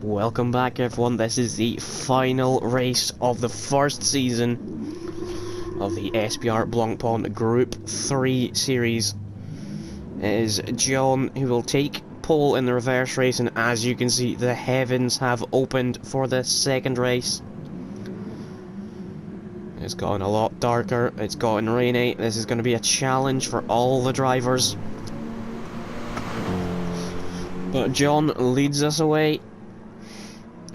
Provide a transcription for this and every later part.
Welcome back, everyone. This is the final race of the first season of the SBR Blancpain Group 3 series. It is John who will take pole in the reverse race, and as you can see, the heavens have opened for the second race. It's gotten a lot darker, it's gotten rainy. This is going to be a challenge for all the drivers. But John leads us away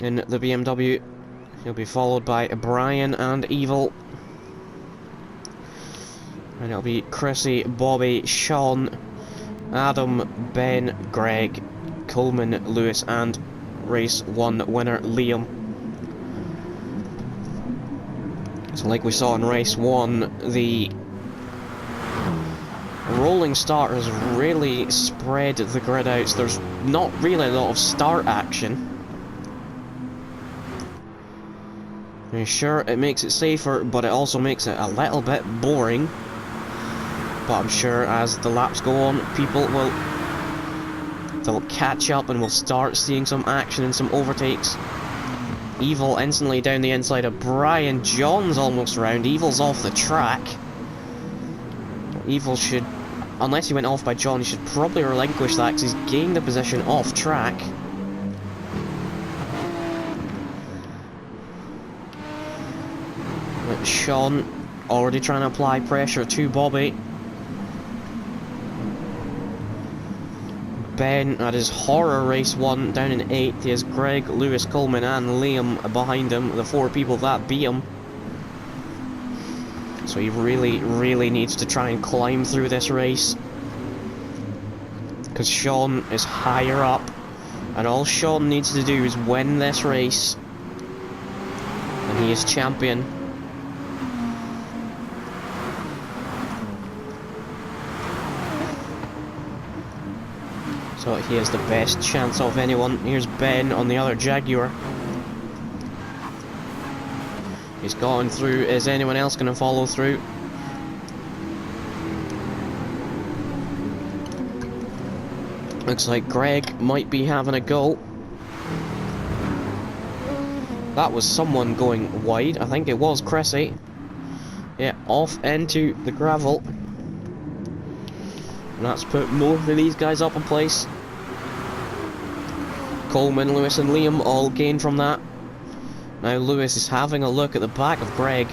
in the BMW. He'll be followed by Brian and Evil. And it'll be Chrissy, Bobby, Sean, Adam, Ben, Greg, Coleman, Lewis, and race 1 winner Liam. So like we saw in race 1, the rolling start has really spread the grid out, so there's not really a lot of start action. Sure, it makes it safer, but it also makes it a little bit boring. But I'm sure as the laps go on, people they'll catch up and we'll start seeing some action and some overtakes. Evil instantly down the inside of Brian. John's almost round. Evil's off the track. Evil should, unless he went off by John, he should probably relinquish that because he's gained the position off track. Sean already trying to apply pressure to Bobby. Ben at his horror race 1 down in 8th. He has Greg, Lewis, Coleman and Liam behind him, the 4 people that beat him. So he really needs to try and climb through this race, because Sean is higher up, and all Sean needs to do is win this race and he is champion. So he has the best chance of anyone. Here's Ben on the other Jaguar. He's gone through. Is anyone else going to follow through? Looks like Greg might be having a go. That was someone going wide. I think it was Chrissy. Yeah, off into the gravel. And that's put both of these guys up in place. Coleman, Lewis and Liam all gained from that. Now Lewis is having a look at the back of Greg.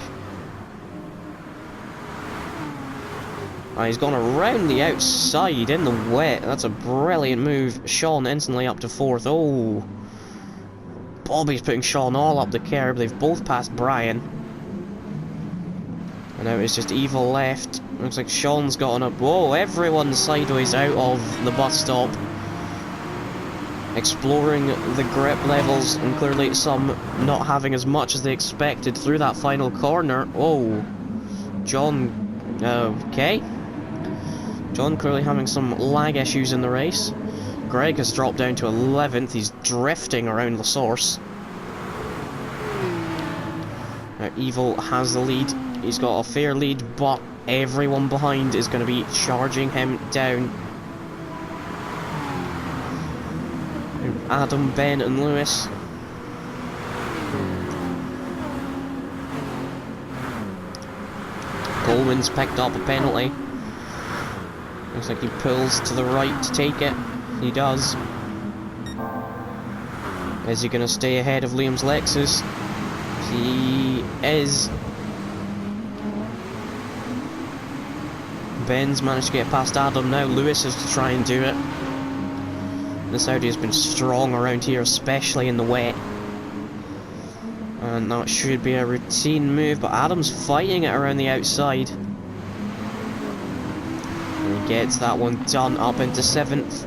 And he's gone around the outside in the wet. That's a brilliant move. Sean instantly up to 4th. Oh, Bobby's putting Sean all up the curb. They've both passed Brian. And now it's just Evil left. Looks like Sean's gotten up. Whoa, everyone's sideways out of the bus stop. Exploring the grip levels, and clearly some not having as much as they expected through that final corner. Oh, John, okay. John clearly having some lag issues in the race. Greg has dropped down to 11th. He's drifting around the source. Now Evil has the lead. He's got a fair lead, but everyone behind is going to be charging him down. Adam, Ben and Lewis. Coleman's picked up a penalty. Looks like he pulls to the right to take it. He does. Is he going to stay ahead of Liam's Lexus? He is. Ben's managed to get past Adam. Now Lewis is to try and do it. This Audi has been strong around here, especially in the wet. And that should be a routine move, but Adam's fighting it around the outside. And he gets that one done up into 7th.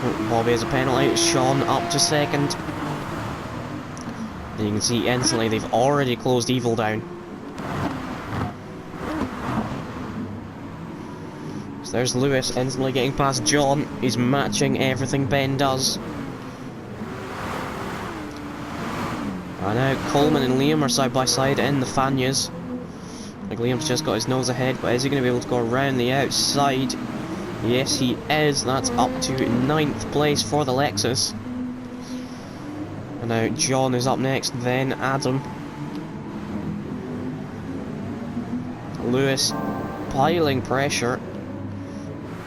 Oh, Bobby has a penalty. Sean up to 2nd. And you can see instantly they've already closed Evil down. There's Lewis instantly getting past John. He's matching everything Ben does. And now Coleman and Liam are side by side in the Fanyas. Like Liam's just got his nose ahead, but is he going to be able to go around the outside? Yes, he is. That's up to 9th place for the Lexus. And now John is up next, then Adam. Lewis piling pressure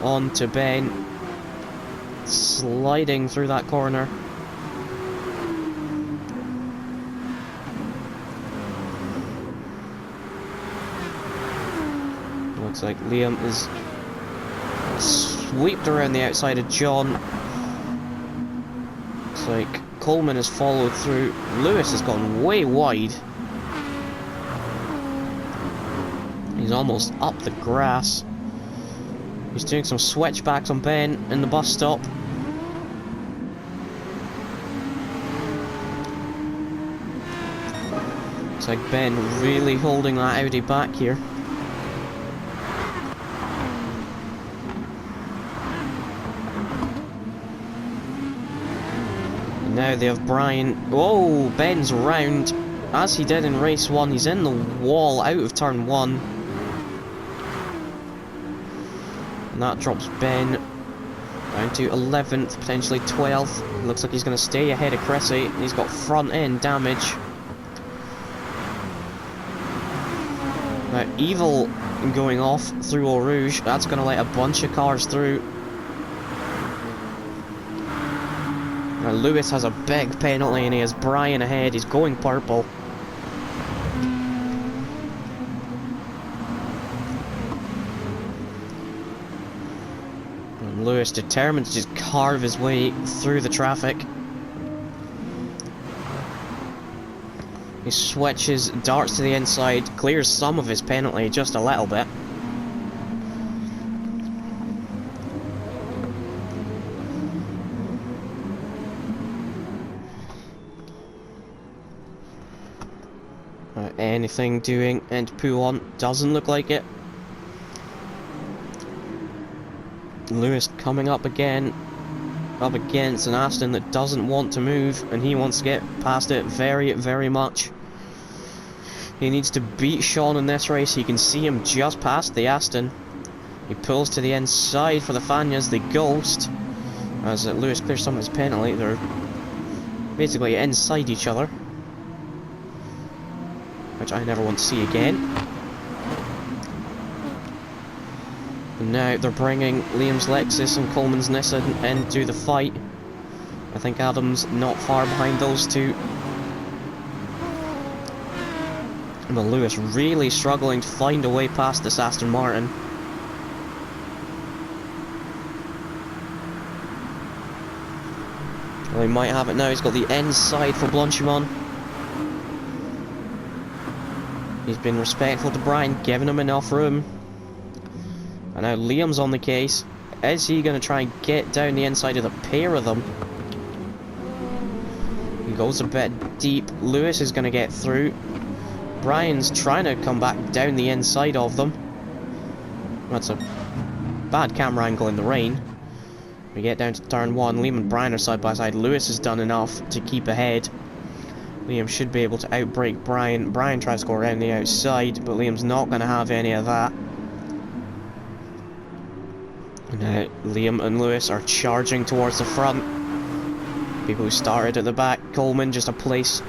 onto Ben, sliding through that corner. Looks like Liam is swept around the outside of John. Looks like Coleman has followed through. Lewis has gone way wide. He's almost up the grass. He's doing some switchbacks on Ben in the bus stop. Looks like Ben really holding that Audi back here. And now they have Brian. Whoa, Ben's round. As he did in race 1, he's in the wall out of turn 1. And that drops Ben down to 11th, potentially 12th. Looks like he's going to stay ahead of Cressy. He's got front end damage. Now, Evil going off through Eau Rouge. That's going to let a bunch of cars through. Now, Lewis has a big penalty and he has Brian ahead. He's going purple. Lewis determined to just carve his way through the traffic. He switches, darts to the inside, clears some of his penalty, just a little bit. Anything doing and pull on, doesn't look like it. Lewis coming up again, up against an Aston that doesn't want to move, and he wants to get past it very, very much. He needs to beat Sean in this race. He can see him just past the Aston. He pulls to the inside for the Fanyas, they ghost. As Lewis clears some of his penalty, they're basically inside each other. Which I never want to see again. And now they're bringing Liam's Lexus and Coleman's Nissan into the fight. I think Adam's not far behind those two. But Lewis really struggling to find a way past this Aston Martin. Well, he might have it now. He's got the inside for Blancpain. He's been respectful to Brian, giving him enough room. And now Liam's on the case. Is he going to try and get down the inside of the pair of them? He goes a bit deep. Lewis is going to get through. Brian's trying to come back down the inside of them. That's a bad camera angle in the rain. We get down to turn 1. Liam and Brian are side by side. Lewis has done enough to keep ahead. Liam should be able to outbrake Brian. Brian tries to go around the outside, but Liam's not going to have any of that. Now, Liam and Lewis are charging towards the front. People who started at the back. Coleman just a place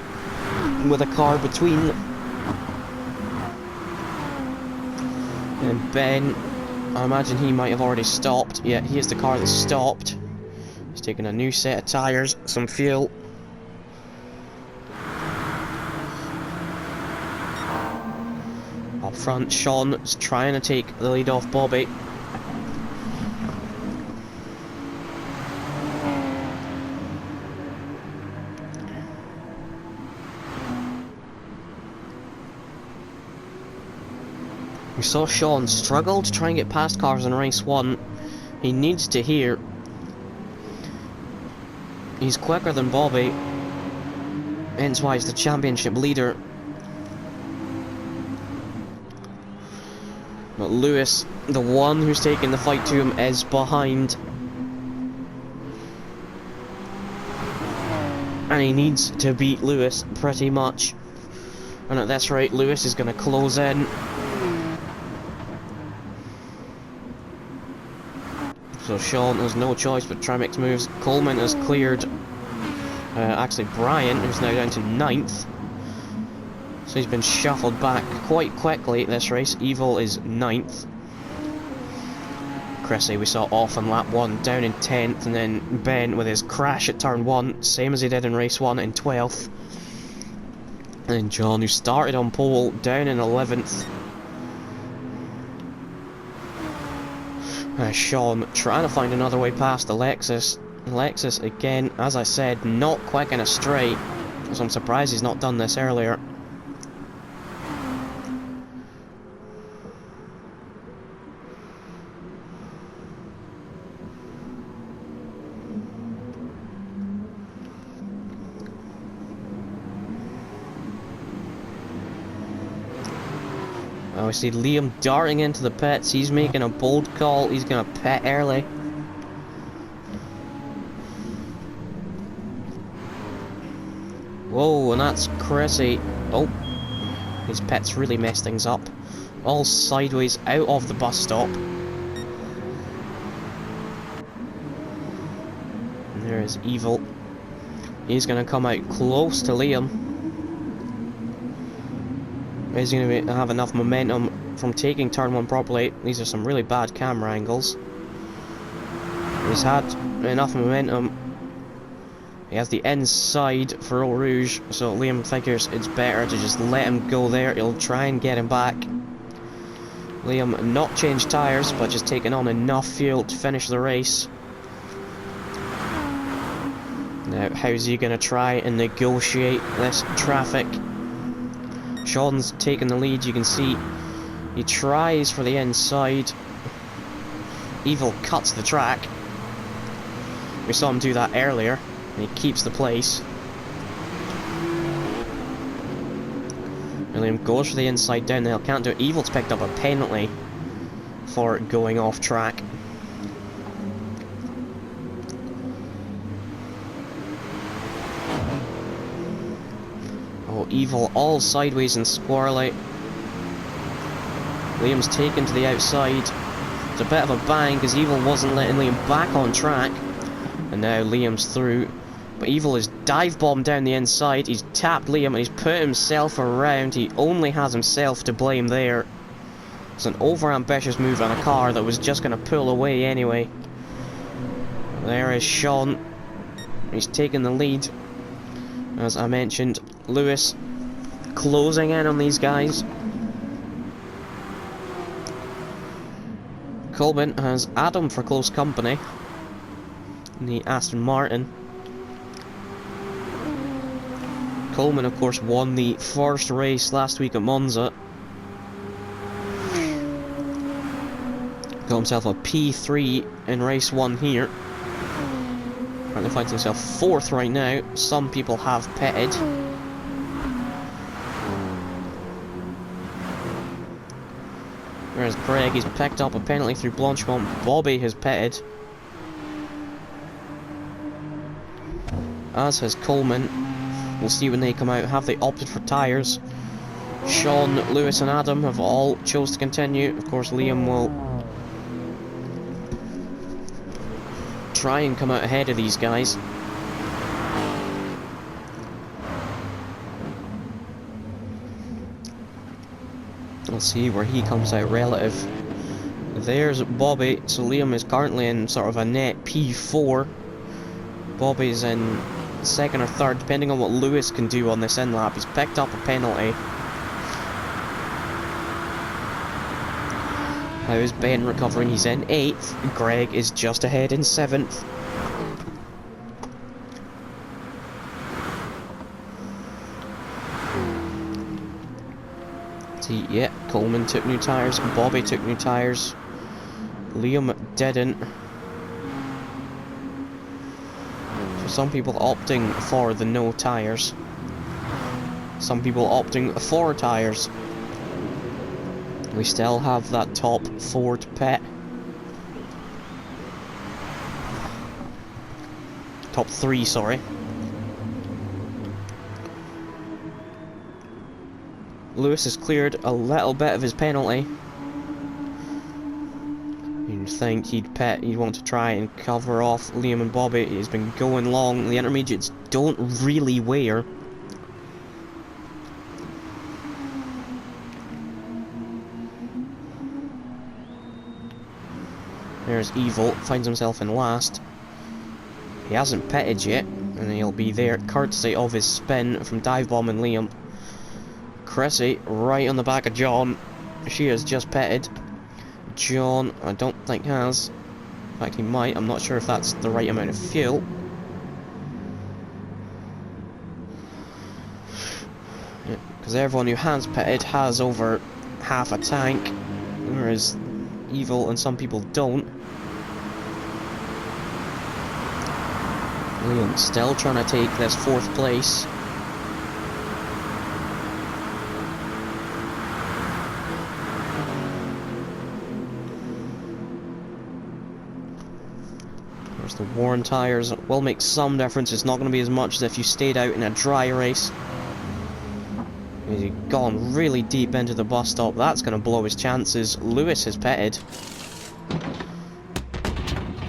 with a car between. And Ben, I imagine he might have already stopped. Yeah, he is the car that stopped. He's taking a new set of tyres, some fuel. Up front, Sean is trying to take the lead off Bobby. We saw Sean struggle to try and get past cars in race 1. He needs to here. He's quicker than Bobby, hence why he's the championship leader. But Lewis, the one who's taking the fight to him, is behind. And he needs to beat Lewis pretty much. And at this rate, Lewis is going to close in. So Sean has no choice but try and make moves. Coleman has cleared Actually, Brian, who's now down to 9th. So he's been shuffled back quite quickly this race. Evil is 9th. Chrissy we saw off on lap 1, down in 10th, and then Ben with his crash at turn 1, same as he did in race 1, in 12th. And then John, who started on pole, down in 11th. Sean trying to find another way past Alexis. Alexis, again, as I said, not quick in a straight, so I'm surprised he's not done this earlier. Oh, we see Liam darting into the pits. He's making a bold call. He's going to pit early. Whoa, and that's Chrissy. Oh, his pit's really messed things up. All sideways out of the bus stop. And there is Evil. He's going to come out close to Liam. He's going to have enough momentum from taking turn 1 properly. These are some really bad camera angles. He's had enough momentum. He has the inside for Eau Rouge, so Liam figures it's better to just let him go there. He'll try and get him back. Liam not changed tyres, but just taking on enough fuel to finish the race. Now, how's he going to try and negotiate this traffic? Sean's taking the lead, you can see he tries for the inside. Evil cuts the track. We saw him do that earlier, and he keeps the place. William goes for the inside down there, can't do it. Evil's picked up a penalty for going off track. Evil all sideways and squirrely. Liam's taken to the outside. It's a bit of a bang because Evil wasn't letting Liam back on track. And now Liam's through. But Evil is dive bombed down the inside. He's tapped Liam and he's put himself around. He only has himself to blame there. It's an over-ambitious move on a car that was just going to pull away anyway. There is Sean. He's taken the lead. As I mentioned, Lewis closing in on these guys. Coleman has Adam for close company in the Aston Martin. Coleman, of course, won the first race last week at Monza. Got himself a P3 in race 1 here. Currently finds himself 4th right now. Some people have pitted. Whereas Greg, he's picked up a penalty through Blancpain. Bobby has pitted. As has Coleman. We'll see when they come out. Have they opted for tyres? Sean, Lewis and Adam have all chose to continue. Of course, Liam will try and come out ahead of these guys. Let's see where he comes out relative. There's Bobby, so Liam is currently in sort of a net P4. Bobby's in 2nd or 3rd, depending on what Lewis can do on this in-lap. He's picked up a penalty. How is Ben recovering? He's in 8th. Greg is just ahead in 7th. See, yeah, Coleman took new tyres. Bobby took new tyres. Liam didn't. So some people opting for the no tyres. Some people opting for tyres. We still have that top 4 to pit. Top 3, sorry. Lewis has cleared a little bit of his penalty. In you'd think he'd want to try and cover off Liam and Bobby. He's been going long. The intermediates don't really wear. There's Evil, finds himself in last. He hasn't pitted yet, and he'll be there courtesy of his spin from Dive Bomb and Liam. Chrissy, right on the back of John. She has just pitted. John, I don't think has. In fact, he might. I'm not sure if that's the right amount of fuel. Because everyone who has pitted has over half a tank, whereas Evil and some people don't. Liam still trying to take this 4th place. There's the worn tyres. It will make some difference. It's not going to be as much as if you stayed out in a dry race. He's gone really deep into the bus stop. That's going to blow his chances. Lewis has pitted.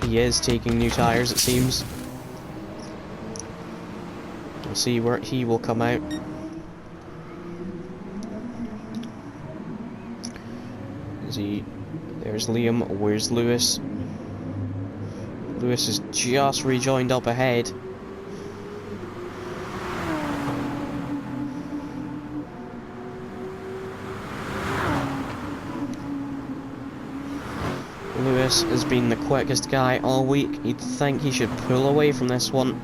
He is taking new tyres, it seems. We'll see where he will come out. There's Liam. Where's Lewis? Lewis has just rejoined up ahead. Lewis has been the quickest guy all week. You'd think he should pull away from this one.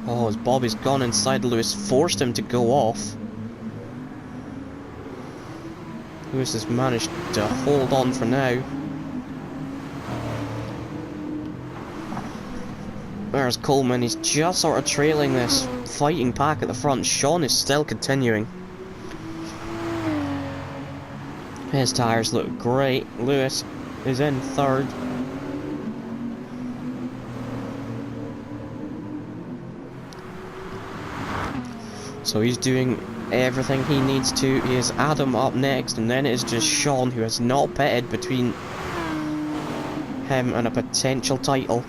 Oh, as Bobby's gone inside, Lewis forced him to go off. Lewis has managed to hold on for now. Whereas Coleman, he's just sort of trailing this fighting pack at the front. Sean is still continuing. His tyres look great. Lewis is in 3rd. So he's doing everything he needs to. He has Adam up next, and then it's just Sean, who has not pitted, between him and a potential title.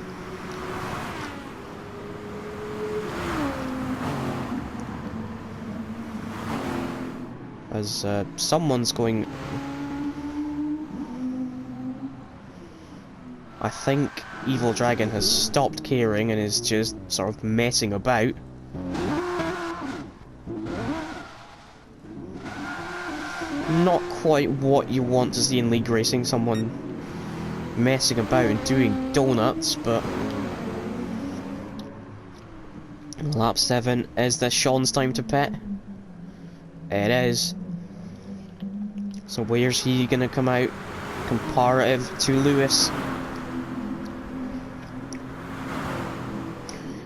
As someone's going... I think Evil Dragon has stopped caring and is just sort of messing about. Not quite what you want to see in league racing, someone messing about and doing donuts, but... Lap 7, is this Sean's time to pit? It is. So where's he gonna come out comparative to Lewis?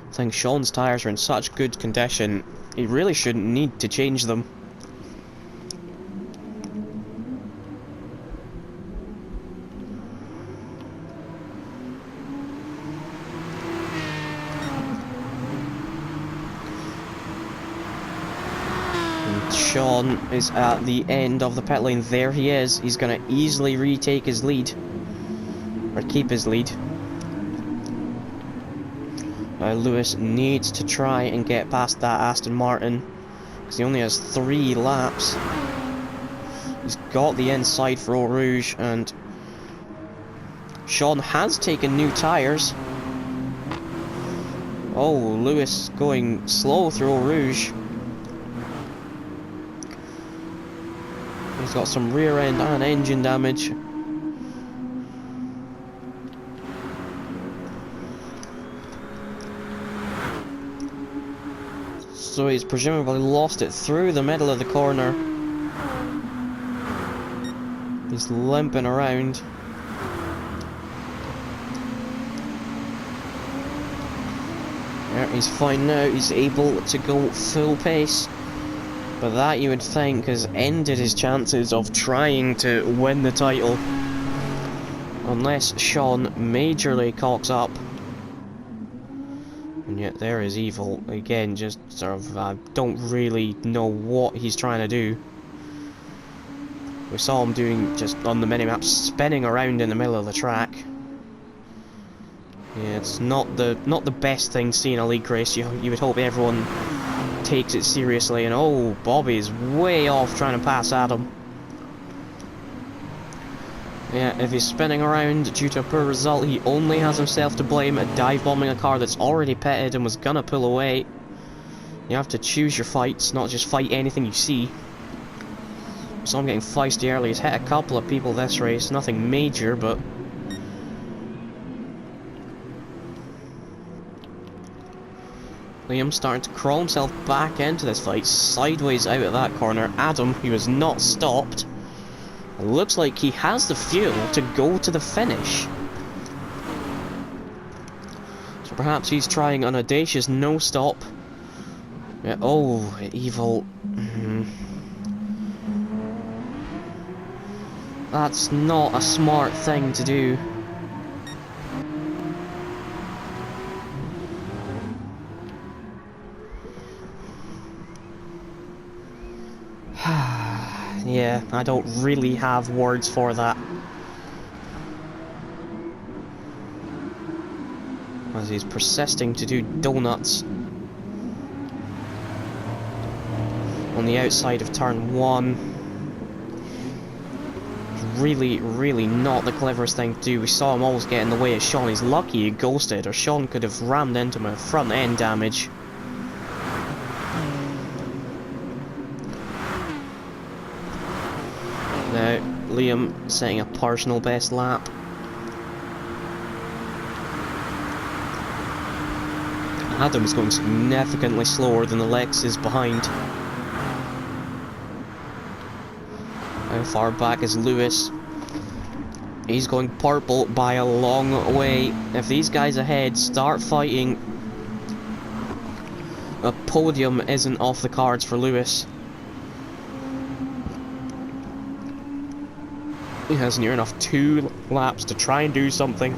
I think Sean's tyres are in such good condition, he really shouldn't need to change them. Sean is at the end of the pit lane. There he is. He's going to easily retake his lead. Or keep his lead. Lewis needs to try and get past that Aston Martin, because he only has 3 laps. He's got the inside for Eau Rouge, and Sean has taken new tyres. Oh, Lewis going slow through Eau Rouge. He's got some rear end and engine damage. So he's presumably lost it through the middle of the corner. He's limping around. There, he's fine now. He's able to go full pace. But that, you would think, has ended his chances of trying to win the title. Unless Sean majorly cocks up. And yet there is Evil. Again, just sort of, I don't really know what he's trying to do. We saw him doing, just on the minimap, spinning around in the middle of the track. Yeah, it's not the best thing to see in a league race. You would hope everyone takes it seriously. And oh, Bobby's way off trying to pass Adam. Yeah, if he's spinning around due to a poor result, he only has himself to blame at dive-bombing a car that's already pitted and was gonna pull away. You have to choose your fights, not just fight anything you see. So I'm getting feisty early. He's hit a couple of people this race, nothing major, but... Liam's starting to crawl himself back into this fight, sideways out of that corner. Adam, who has not stopped, looks like he has the fuel to go to the finish. So perhaps he's trying an audacious no-stop. Yeah, oh, Evil. That's not a smart thing to do. Yeah, I don't really have words for that. As he's persisting to do donuts on the outside of turn 1. Really, really not the cleverest thing to do. We saw him always get in the way of Sean. He's lucky he ghosted, or Sean could have rammed into him with front end damage. Now, Liam setting a personal best lap. Adam is going significantly slower than the Lexus behind. How far back is Lewis? He's going purple by a long way. If these guys ahead start fighting, a podium isn't off the cards for Lewis. He has near enough 2 laps to try and do something.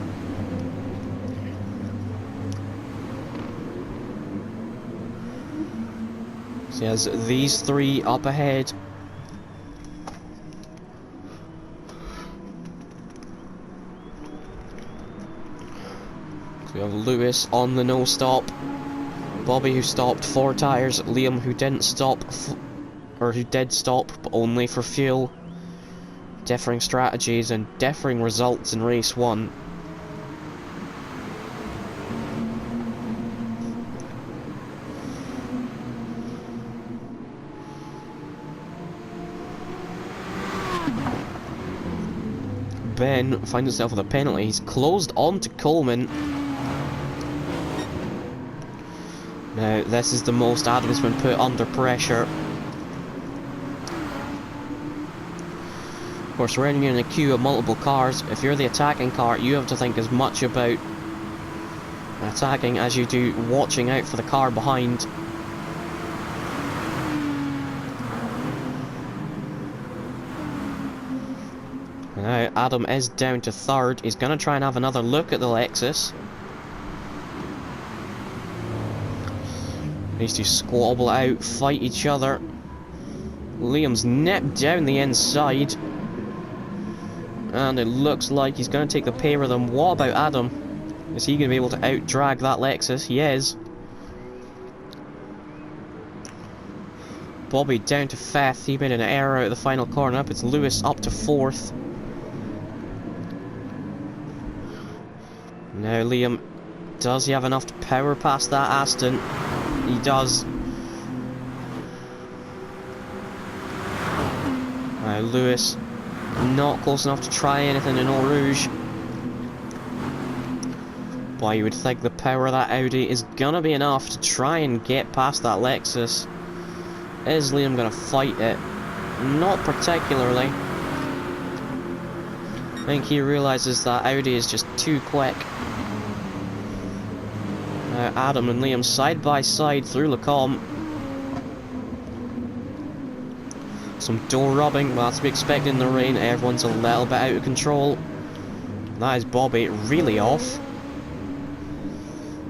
So he has these 3 up ahead. So we have Lewis on the no-stop. Bobby, who stopped 4 tyres. Liam, who didn't stop, or who did stop, but only for fuel. Differing strategies and differing results in race 1. Ben finds himself with a penalty. He's closed on to Coleman. Now, this is the most Adam's been put under pressure. Of course, when you're in a queue of multiple cars, if you're the attacking car, you have to think as much about attacking as you do watching out for the car behind. Now, Adam is down to 3rd. He's going to try and have another look at the Lexus. These two squabble out, fight each other. Liam's nipped down the inside. And it looks like he's going to take the pay rhythm. What about Adam? Is he going to be able to out-drag that Lexus? He is. Bobby down to 5th. He made an error out of the final corner. Up it's Lewis up to 4th. Now Liam, does he have enough to power past that Aston? He does. Now Lewis, not close enough to try anything in Eau Rouge. Boy, you would think the power of that Audi is gonna be enough to try and get past that Lexus. Is Liam gonna fight it? Not particularly. I think he realises that Audi is just too quick. Adam and Liam side by side through Lecombe. Some door rubbing, well, that's to be expected in the rain. Everyone's a little bit out of control. That is Bobby really off.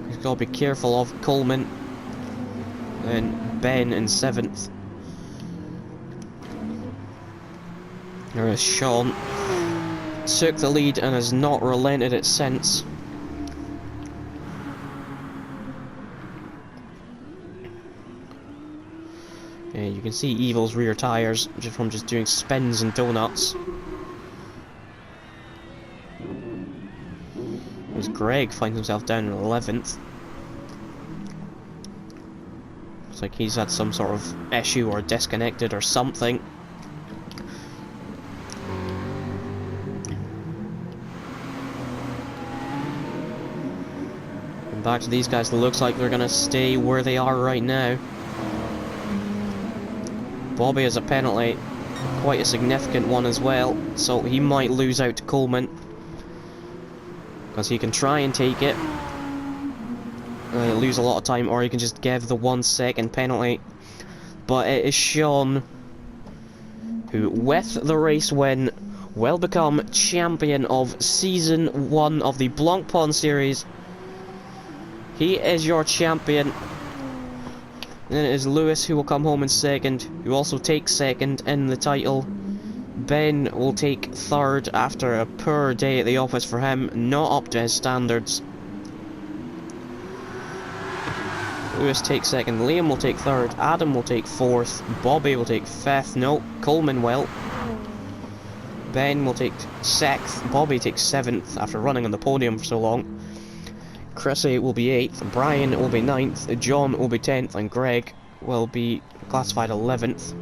He's got to be careful of Coleman. Then Ben in 7th. There is Sean. Took the lead and has not relented it since. Yeah, you can see Evil's rear tyres just from just doing spins and donuts. As Greg finds himself down in 11th. Looks like he's had some sort of issue or disconnected or something. And back to these guys, it looks like they're gonna stay where they are right now. Bobby has a penalty, quite a significant one as well, so he might lose out to Coleman. Because he can try and take it, lose a lot of time, or he can just give the 1 second penalty. But it is Sean who, with the race win, will become champion of Season 1 of the Blancpain series. He is your champion. Then it is Lewis who will come home in 2nd, who also takes 2nd in the title. Ben will take 3rd after a poor day at the office for him, not up to his standards. Lewis takes 2nd, Liam will take 3rd, Adam will take 4th, Bobby will take 5th, no, Coleman will. Ben will take 6th, Bobby takes 7th after running on the podium for so long. Chrissy will be 8th, Brian will be 9th, John will be 10th, and Greg will be classified 11th.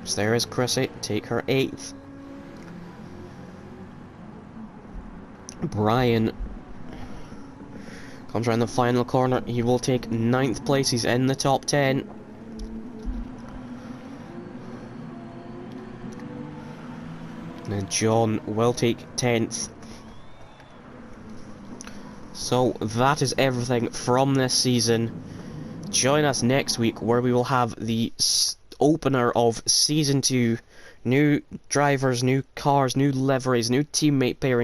So there is Chrissy, take her 8th. Brian comes around the final corner, he will take 9th place, he's in the top 10. And John will take 10th. So that is everything from this season. Join us next week where we will have the opener of Season 2. New drivers, new cars, new liveries, new teammate pairing.